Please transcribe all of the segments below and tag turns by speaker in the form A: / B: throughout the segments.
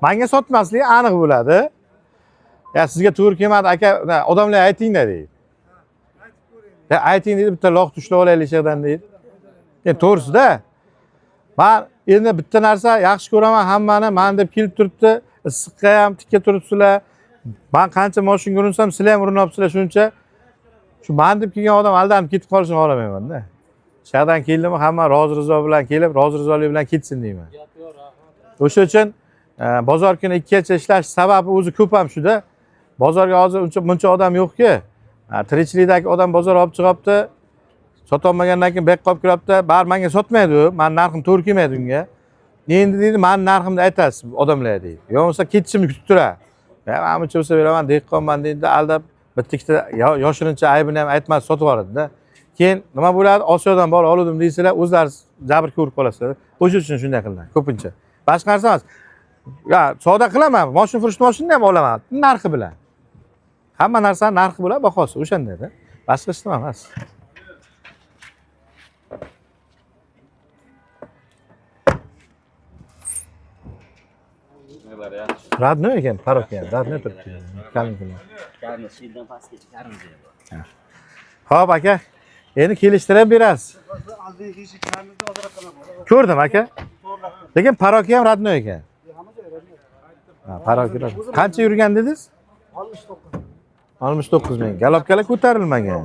A: Menga sotmaslik aniq bo'ladi. Ya sizga to'g'ri kelmadi aka, odamlar aytinglar deydi. Ya ayting deydi, bitta loq tushlab olaylik yerdan deydi. To'g'risi-da. Men endi bitta narsa yaxshi ko'raman hammani, men deb kelib turibdi, issiqqa ham tikka turibsizlar. Men qancha mashina urinsam, sizlar ham urinibsizlar shuncha. Shu men deb kelgan odam aldanib ketib qolishini xohlamayman-da. Shahdan keldimi, hamma rozi rizo bilan kelib, rozi rizolik bilan ketsin deyman. O'sha uchun bozor kuni 2gacha ishlash sababi o'zi ko'p ham shuda. Bozorga hozir buncha odam yo'q-ku. Tirikchilikdagi odam bozor olib chiqibdi. Sotolmagandan keyin bek qolib kiribdi. Bar menga sotmaydi u. Men narxim to'g'ri kelmaydi unga. Endi deydi, men narximni aytasiz odamlar deydi. Yo'qsa ketishimni kutib turar. Men buncha bo'lsa beraman, dehqonman deydi, aldab bitta-ikkita yoshirincha aybini ham aytmas sotib yuboradi-da. Keyin nima bo'ladi? Osiyodan borib oldim deysizlar, o'zlari jabr ko'rib qolasizlar. O'sha uchun shunday qiladi, ko'pincha. Boshqa narsa emas. Ya, savdo qilaman, mashina furush mashinani ham olaman, narxi bilan. Hamma narsa narxi bilan bahosi o'shanda-da. Boshqa hech nima emas. Radno ekan, parok ekan. Radno turibdi. Kalin. Xo'p aka, endi kelishtirib berasiz. Ko'rdim aka. Lekin paroki ham radno ekan. Ha, paroki. Qancha yurgan dedingiz? 69 ming. Galopkalar ko'tarilmagan.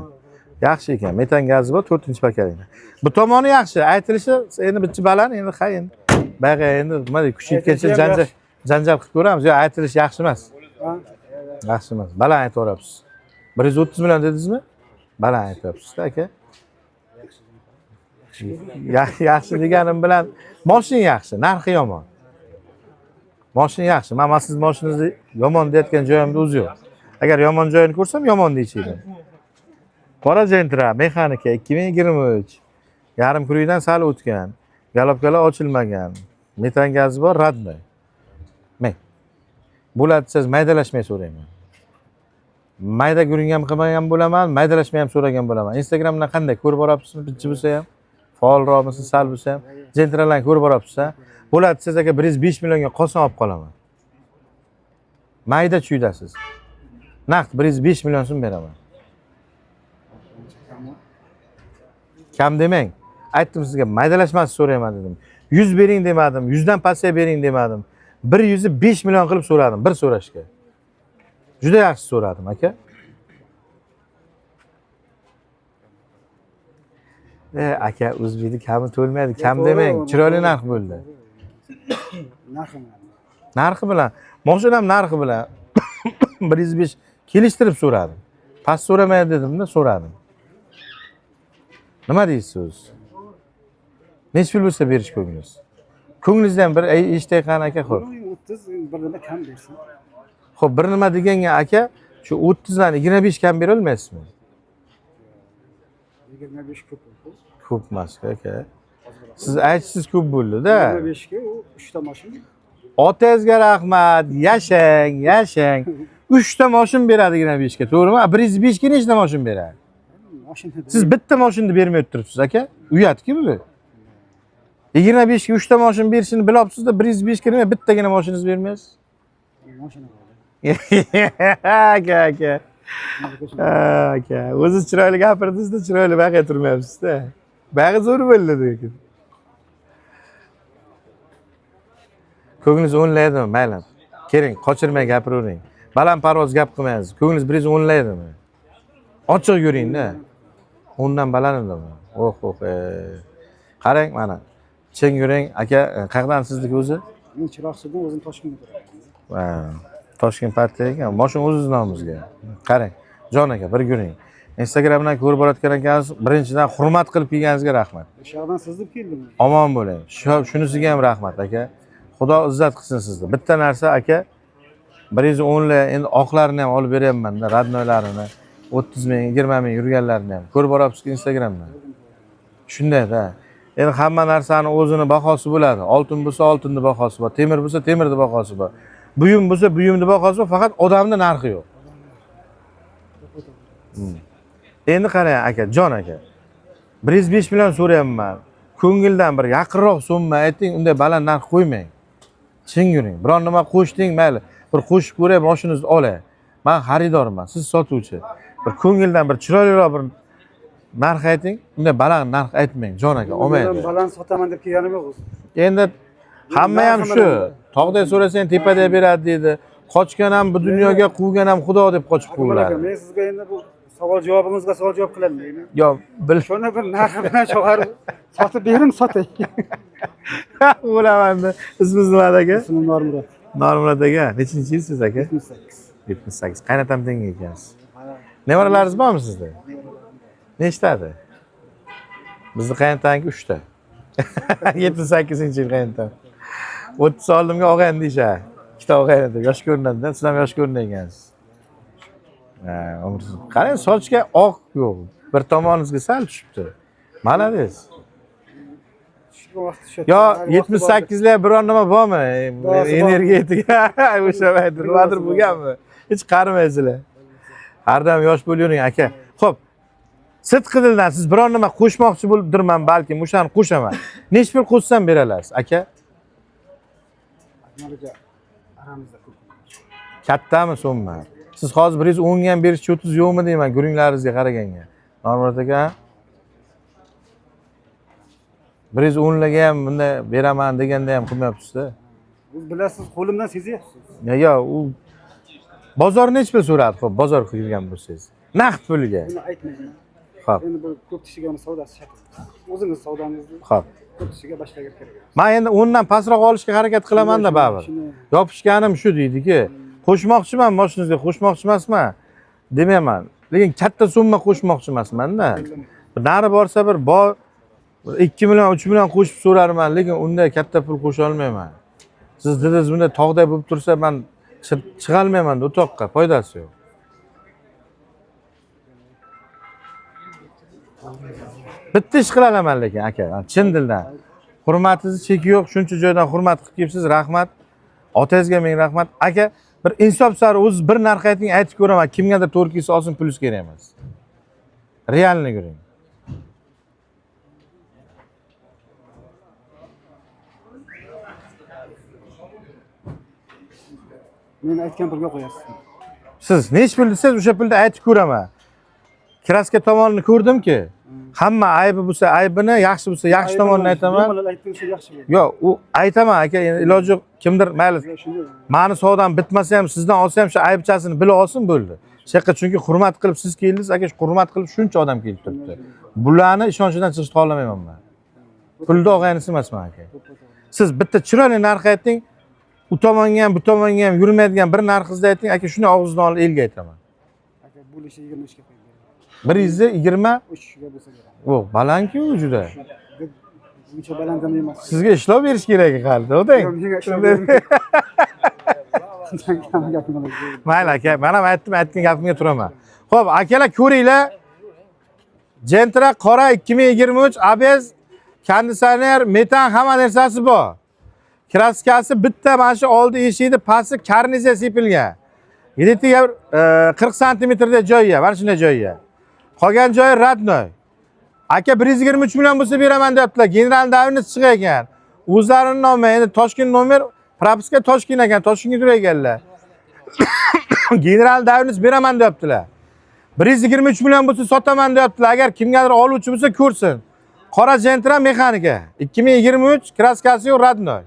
A: Yaxshi ekan. Metan gazi bor 4-pakalini. Bu tomoni yaxshi. Aytilishi endi bitta baland, endi qayin. Baga endi nima deydi, kuch yetgancha janjal qilib ko'ramiz. Yo, aytilish yaxshi emas. Yaxshi emas. Baland aytib 130 million dedingizmi? Baland aytyapsiz-da aka. Yaxshi deganim bilan mashina yaxshi, narxi yomon. Mashina yaxshi. Men siz mashinangizni yomon deyotgan joyimda o'zi yo'q. Agar yomon joyini ko'rsam yomon deyishim. Qora Gentra mexanika 2023. Yarim kuruydan sal o'tgan. Galopkalar ochilmagan. Metan gazi bor, radno. Men. Bo'ladi siz maydalashmay so'rayman. Mayda guring ham qilmagan bo'laman, maydalashmay ham so'ragan bo'laman. Instagramdan qanday ko'rib borapsizmi, bitta bo'lsa ham, faolroqmisiz, sal bo'lsa ham, Gentralarni ko'rib borapsiz-a? Bo'ladi siz aka 105 millionga qolsa olib qolaman. Mayda chuydasiz. Naqd 105 million so'm beraman. Kam demang. Aytdim sizga maydalashmasini so'rayman dedim. 100 bering demadim, 100 dan pastga bering demadim. 105 million qilib so'radim, bir so'rashga. Juda yaxshi so'radim aka. Aka, o'zbekning kami to'lmaydi. Kam demang, chiroyli narx bo'ldi. Narxi bilan. Mashina ham narxi bilan 105 kelishtirib so'radim. Past so'ramaydi dedim-da, so'radim. Nima deysiz? Necha pul bo'lsa berish ko'nglingiz? Ko'nglingizdan bir eshitay qani aka, xo'p.
B: 30 bir nima kam bersin.
A: Xo'p, bir nima deganga aka, shu 30 dan 25 kam bera olmaysizmi?
B: 25 ko'p.
A: Ko'p emas aka. Siz aytishsiz ko'p bo'ldi-da.
B: 25 ga 3 ta mashina.
A: Otangizga rahmat, yashang. 3 ta mashina beradi 25 ga, to'g'rimi? 105 ga nechta mashina beradi? Siz bitta mashinani bermay turibsiz aka. Uyatki bu. 25 ga 3 ta mashina berishini bilibsiz-da, 105 ga nima bittagina mashinangizni bermaysiz?
B: Mashina bor.
A: Aka. Aka, o'zi chiroyli gapirdingiz-da, chiroyli baqa turmayapsiz-da. Baqa zo'r bo'ldi lekin. Ko'nglingiz o'nlaydimi? Mayli. Keling, qochirmay gapiravering. Baland parvoz gap qilmaysiz. Ko'nglingiz biringiz o'nlaydimi? Ochiq yuring-da. Undan balandmi? Qarang mana. Chin yuring, aka, qayerdan sizniki o'zi?
B: Men Chiroqchidan o'zim Toshkentga boraman.
A: Toshkent partiya ekan. Mashina o'zingiz nomingizga. Qarang, jon aka, bir yuring. Instagramdan ko'rib borayotgan ekansiz. Birinchidan hurmat qilib kelganingizga rahmat.
B: Shu yerdan siz deb keldim.
A: Omon bo'ling. Shunisiga ham rahmat aka. Xudo izzat qilsin sizni. Bitta narsa aka, 110 la endi oqlarini ham olib beryapman-da, radnoylarini. 30 ming, 20 ming yurganlarini ham ko'rib borapsiz Instagramdan. Shunday-da. Endi hamma narsani o'zini bahosi bo'ladi. Oltin bo'lsa oltinning bahosi bor, temir bo'lsa temirning bahosi bor. Buyum bo'lsa buyumning bahosi bor, faqat odamning narxi yo'q. Endi qarang aka, jon aka. 105 million so'rayapman. Ko'ngildan bir yaqinroq so'mma ayting, unday baland narx qo'ymang. chin yuring. Biron nima qo'shding, mayli. Bir qo'shib ko'ray, mashinangizni olay. Men xaridorman, siz sotuvchi. Bir ko'ngildan bir chiroyliroq bir narx ayting. Unda baland narx aytmang, jon aka, olmaydi.
B: Baland sotaman deb kelganim yo'q o'zi.
A: Endi hamma ham shu. Tog'day so'rasang tepada beradi deydi. Qochgan ham bu dunyoga, quvgan ham Xudo deb qochib quvladi.
B: Men sizga endi bu savol javobingizga savol javob qilaman deymi?
A: Yo, bil
B: Shuni bir narxi bilan chog'arib sotib bering, sotay.
A: bo'laman. Ismingiz nima aka?
B: Ismim Normurod.
A: Normurod aka, nechinchi yilsiz aka?
B: 78.
A: 78. Qaynatam tengi ekansiz. Nevaralaringiz bormi sizda? Nechtadi? Bizni qaynatanki 3 ta. 78-yil qaynatam. 30 oldimga og'ayn deyshadi. Ikkita og'ayn edi, yosh ko'rinadi, siz ham yosh ko'rinayotgansiz. Ha, umrsiz. Qarang, sochga oq yo'q. Bir tomoningizga sal tushibdi. Malades. Yo, 78lar biron nima bormi? Energetik. O'sha paytda nimadir bo'lganmi? Hech qarimaysizlar. Har doim yosh bo'lavering aka. Xo'p. Sidqi dildan siz biron nima qo'shmoqchi bo'libdirman, balki o'shani qo'shaman. Nech pul qo'shsam berasiz, aka?
B: Aramizda ko'p.
A: Kattami so'mmi? Siz hozir 110 ga ham berishchi 30 yo'qmi deyman, guringlaringizga qaraganga. Normurod aka. 110 larga ham bunda beraman deganda ham qilmayapsiz-da.
B: Siz bilasiz, qo'limdan sezyapsiz.
A: Yo, u bozor nech pul so'radi, xo'p, bozor qilgan bo'lsangiz. Naqd pulga.
B: Buni aytmayman.
A: Xo'p.
B: Endi bu ko'p kishiga uni savdosi shart. O'zingiz savdongizni
A: Xo'p.
B: ko'p kishiga boshlaga kerak.
A: Men endi 10 dan pastroq olishga harakat qilaman-da baribir. Yopishganim shu deydiki, qo'shmoqchiman, mashinangizga qo'shmoqchi emasman demayman. Lekin katta summa qo'shmoqchi emasman-da. Nari borsa bir 2 million, 3 million qo'shib so'rarman, lekin unday katta pul qo'sha olmayman. Siz dedingiz, bunda tog'day bo'lib tursa, men chiqa olmayman u toqqa, foydasi yo'q. Bitta ish qila olaman lekin aka, chin dildan. Hurmatingizni cheki yo'q, shuncha joydan hurmat qilib kelibsiz, rahmat. Otangizga ming rahmat. Aka, bir insof sari o'z bir narx ayting, aytib ko'raman, kimgadir to'g'ri kelsa olsin, pulingiz kerak emas. Realni ko'ring.
B: Men aytgan pulga qo'yasiz.
A: Siz nech pul desangiz, o'sha pulda aytib ko'raman. Kraska tomonini ko'rdimki, hamma aybi bo'lsa aybini, yaxshi bo'lsa yaxshi tomonini aytaman.
B: Yo'q, aytdingiz yaxshi bo'ldi.
A: Yo'q, u aytaman aka, endi iloji yo'q, kimdir mayli mani savdom bitmasa ham sizdan olsa ham shu aybchasini bila olsin bo'ldi. Shu chunki hurmat qilib siz keldingiz, aka, hurmat qilib shuncha odam kelib turibdi. Bularni ishonchidan chiqishni xohlamayman men. Pulni og'aynisi emasman aka. Siz bitta chiroyli narx ayting, u tomonga ham, bu tomonga ham yurmaydigan bir narxingizni ayting, aka, shuni og'zimdan olib elga aytaman.
B: Aka, bo'lishi 23 ga qo'ying.
A: 120
B: 3 ga bo'lsa kerak.
A: Yo'q, balandku juda.
B: Buncha baland ham emas.
A: Sizga ishlov berish kerak qoldi, o'tang.
B: Menga ishlov bering.
A: Mayli aka, men ham aytgan gapimga turaman. Xo'p, akalar ko'ringlar. Gentra qora 2023 ABS konditsioner, metan hamma narsasi bor. Kraskasi bitta mana shu oldi eshikni pasti karniza sepilgan. Yeditiga 40 santimetrda joyi, mana shunday joyi. Qolgan joyi radnoy. Aka 123 million bo'lsa beraman deyaptilar. General daviniz chiqar ekan. O'zlarining nomi, endi Toshkent nomer, propiska Toshkent ekan, Toshkentga turar ekanlar. General daviniz beraman deyaptilar. 123 million bo'lsa sotaman deyaptilar. Agar kimgadir oluvchi bo'lsa ko'rsin. Qora Gentra mexanika 2023 kraskasi yo'q radnoy.